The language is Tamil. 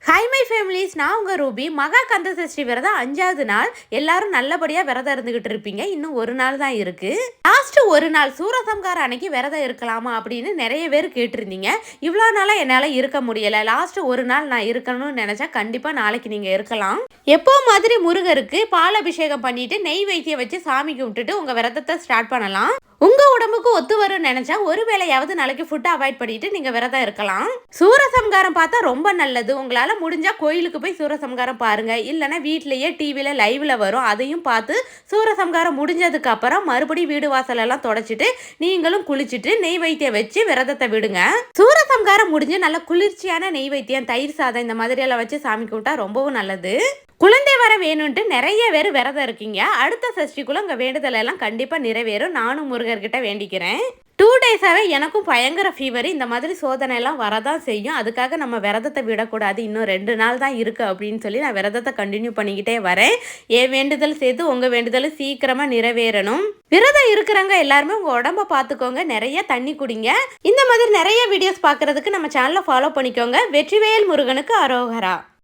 ஹாய் மை ஃபேமிலிஸ், நான் உங்கள் ரூபி. மகா கந்த சஷ்டி விரதம் 5வது நாள். எல்லாரும் நல்லபடியாக விரதம் இருந்துகிட்டு இருப்பீங்க. இன்னும் ஒரு நாள் தான் இருக்கு. லாஸ்ட் ஒரு நாள் சூரசம்காரம் அன்னைக்கு விரதம் இருக்கலாமா அப்படின்னு நிறைய பேர் கேட்டிருந்தீங்க. இவ்வளோ நாளாக என்னால் இருக்க முடியலை. லாஸ்ட் ஒரு நாள் நான் இருக்கணும்னு நினச்சா கண்டிப்பாக நாளைக்கு நீங்கள் இருக்கலாம். எப்போ மாதிரி முருகருக்கு பால் அபிஷேகம் பண்ணிட்டு நெய் வைத்தியம் வச்சு சாமி கும்பிட்டுட்டு உங்கள் விரதத்தை ஸ்டார்ட் பண்ணலாம். உங்க உடம்புக்கு ஒத்து வரும் நினைச்சா ஒரு வேளையாவது நாளைக்கு ஃபுட்டை அவாய்ட் பண்ணிட்டு நீங்க விரதம் இருக்கலாம். சூரசம்காரம் பார்த்தா ரொம்ப நல்லது. உங்களால முடிஞ்சா கோயிலுக்கு போய் சூரசம்காரம் பாருங்க. இல்லைன்னா வீட்லயே டிவில லைவ்ல வரும், அதையும் பார்த்து சூரசம்காரம் முடிஞ்சதுக்கு அப்புறம் மறுபடியும் வீடு வாசல் எல்லாம் தொடச்சிட்டு நீங்களும் குளிச்சுட்டு நெய் வைத்தியம் வச்சு விரதத்தை விடுங்க. சூரசம்காரம் முடிஞ்சு நல்ல குளிர்ச்சியான நெய் வைத்தியம், தயிர் சாதம் இந்த மாதிரி எல்லாம் வச்சு சாமி கும்பிட்டா ரொம்பவும் நல்லது. குழந்தை வர வேணும்ட்டு நிறைய பேர் விரதம் இருக்கீங்க. அடுத்த சஷ்டிக்குள்ள உங்க வேண்டுதல் எல்லாம் கண்டிப்பா நிறைவேறும். நானும் முருகர்கிட்ட வேண்டிக்கிறேன். 2 டேஸாவே எனக்கும் பயங்கர ஃபீவர். இந்த மாதிரி சோதனை எல்லாம் வரதான் செய்யும். அதுக்காக நம்ம விரதத்தை விடக்கூடாது. இன்னும் 2 நாள் தான் இருக்கு அப்படின்னு சொல்லி நான் விரதத்தை கண்டினியூ பண்ணிக்கிட்டே வரேன். என் வேண்டுதல் சேர்த்து உங்க வேண்டுதல் சீக்கிரமா நிறைவேறணும். விரதம் இருக்கிறவங்க எல்லாருமே உங்க உடம்ப பார்த்துக்கோங்க. நிறைய தண்ணி குடிங்க. இந்த மாதிரி நிறைய வீடியோஸ் பார்க்கறதுக்கு நம்ம சேனலை ஃபாலோ பண்ணிக்கோங்க. வெற்றிவேல் முருகனுக்கு அரோகரா.